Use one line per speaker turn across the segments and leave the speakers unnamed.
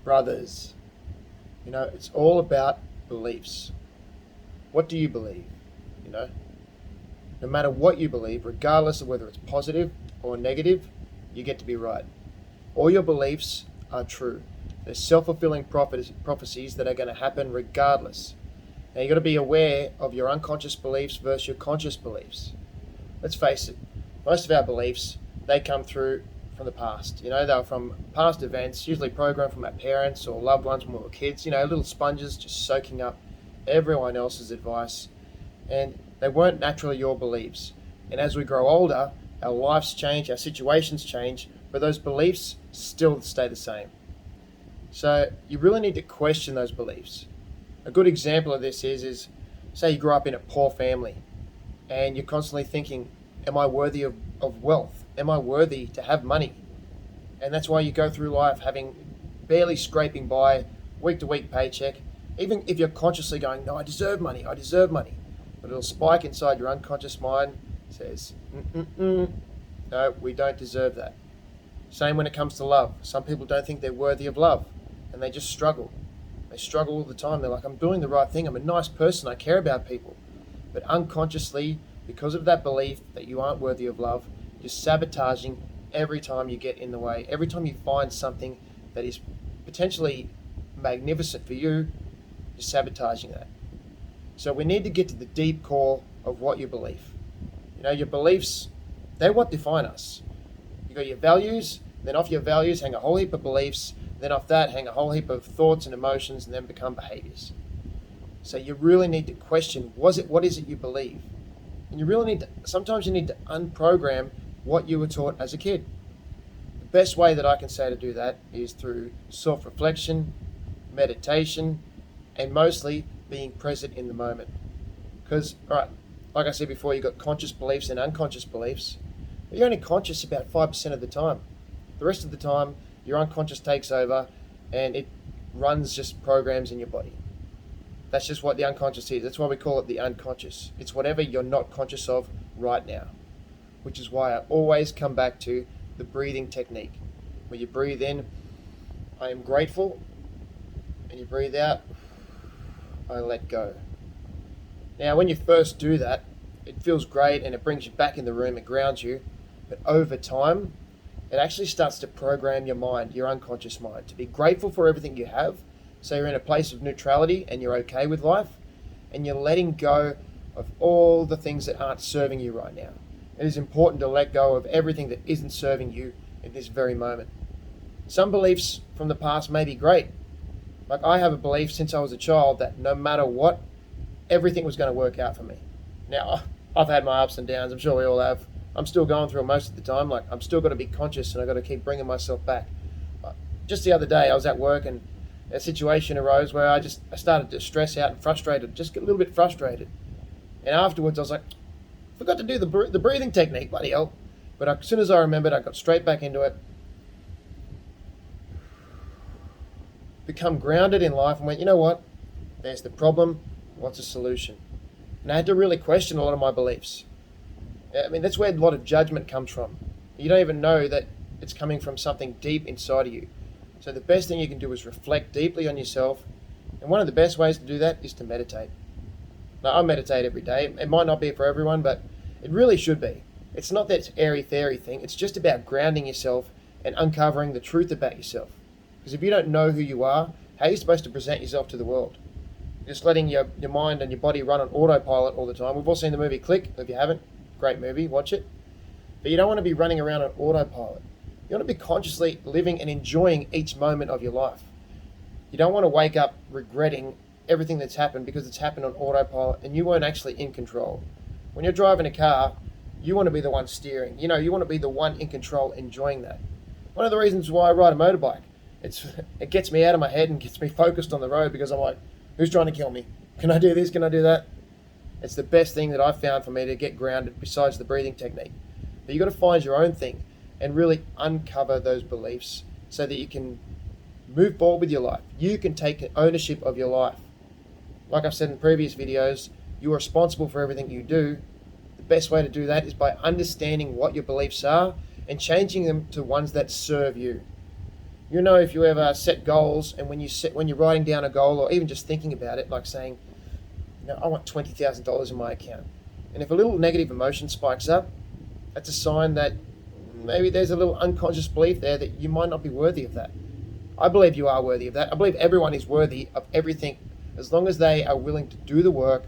Brothers, it's all about beliefs. What do you believe? You know, no matter what you believe, regardless of whether it's positive or negative, you get to be right. All your beliefs are true. They're self-fulfilling prophecies that are going to happen regardless. Now you've got to be aware of your unconscious beliefs versus your conscious beliefs. Let's face it, most of our beliefs, they come through from the past. They're from past events, usually programmed from our parents or loved ones when we were kids, little sponges just soaking up everyone else's advice. And they weren't naturally your beliefs. And as we grow older, our lives change, our situations change, but those beliefs still stay the same. So you really need to question those beliefs. A good example of this is say you grew up in a poor family and you're constantly thinking, am I worthy of wealth? Am I worthy to have money? And that's why you go through life having barely scraping by, week to week paycheck, even if you're consciously going, no, I deserve money. But it'll spike inside your unconscious mind, says, no, we don't deserve that. Same when it comes to love. Some people don't think they're worthy of love and they just struggle. They struggle all the time. They're like, I'm doing the right thing. I'm a nice person. I care about people. But unconsciously, because of that belief that you aren't worthy of love, you're sabotaging every time you get in the way. Every time you find something that is potentially magnificent for you, you're sabotaging that. So we need to get to the deep core of what you believe. Your beliefs, they're what define us. You got your values, then off your values hang a whole heap of beliefs, then off that hang a whole heap of thoughts and emotions, and then become behaviors. So you really need to question, what is it you believe? And sometimes you need to unprogram what you were taught as a kid. The best way that I can say to do that is through self-reflection, meditation, and mostly being present in the moment. Because, all right, like I said before, you've got conscious beliefs and unconscious beliefs, but you're only conscious about 5% of the time. The rest of the time, your unconscious takes over and it runs just programs in your body. That's just what the unconscious is. That's why we call it the unconscious. It's whatever you're not conscious of right now, which is why I always come back to the breathing technique, where you breathe in, I am grateful, and you breathe out, I let go. Now, when you first do that, it feels great and it brings you back in the room, it grounds you, but over time, it actually starts to program your mind, your unconscious mind, to be grateful for everything you have. So you're in a place of neutrality and you're okay with life, and you're letting go of all the things that aren't serving you right now. It is important to let go of everything that isn't serving you in this very moment. Some beliefs from the past may be great. Like I have a belief since I was a child that no matter what, everything was going to work out for me. Now, I've had my ups and downs. I'm sure we all have. I'm still going through it most of the time. Like I'm still got to be conscious and I've got to keep bringing myself back. Just the other day, I was at work and a situation arose where I started to stress out and frustrated, just get a little bit frustrated. And afterwards, I was like, forgot to do the breathing technique, bloody hell. But as soon as I remembered, I got straight back into it. Become grounded in life and went, you know what? There's the problem. What's the solution? And I had to really question a lot of my beliefs. I mean, that's where a lot of judgment comes from. You don't even know that it's coming from something deep inside of you. So the best thing you can do is reflect deeply on yourself. And one of the best ways to do that is to meditate. Now, I meditate every day. It might not be for everyone, but it really should be. It's not that airy-fairy thing. It's just about grounding yourself and uncovering the truth about yourself. Because if you don't know who you are, how are you supposed to present yourself to the world? Just letting your mind and your body run on autopilot all the time. We've all seen the movie Click. If you haven't, great movie, watch it. But you don't want to be running around on autopilot. You want to be consciously living and enjoying each moment of your life. You don't want to wake up regretting everything that's happened because it's happened on autopilot and you weren't actually in control. When you're driving a car, you want to be the one steering. You want to be the one in control, enjoying that. One of the reasons why I ride a motorbike, it gets me out of my head and gets me focused on the road, because I'm like, who's trying to kill me? Can I do this? Can I do that? It's the best thing that I've found for me to get grounded besides the breathing technique. But you've got to find your own thing and really uncover those beliefs so that you can move forward with your life. You can take ownership of your life. Like I've said in previous videos, you are responsible for everything you do. The best way to do that is by understanding what your beliefs are and changing them to ones that serve you. You know, if you ever set goals, and when you're writing down a goal, or even just thinking about it, like saying, I want $20,000 in my account, and if a little negative emotion spikes up, that's a sign that maybe there's a little unconscious belief there that you might not be worthy of that. I believe you are worthy of that. I believe everyone is worthy of everything, as long as they are willing to do the work,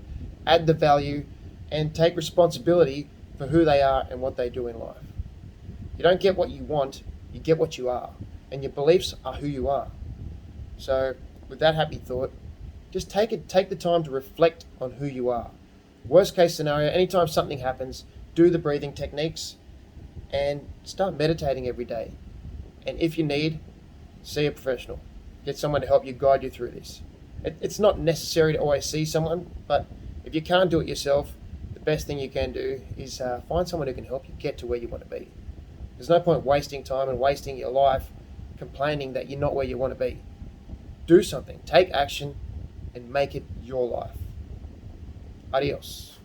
add the value, and take responsibility for who they are and what they do in life. You don't get what you want, you get what you are. And your beliefs are who you are. So, with that happy thought, just take the time to reflect on who you are. Worst case scenario, anytime something happens, do the breathing techniques and start meditating every day. And if you need, see a professional. Get someone to help you, guide you through this. It's not necessary to always see someone, but if you can't do it yourself, the best thing you can do is find someone who can help you get to where you want to be. There's no point wasting time and wasting your life complaining that you're not where you want to be. Do something, take action, and make it your life. Adios.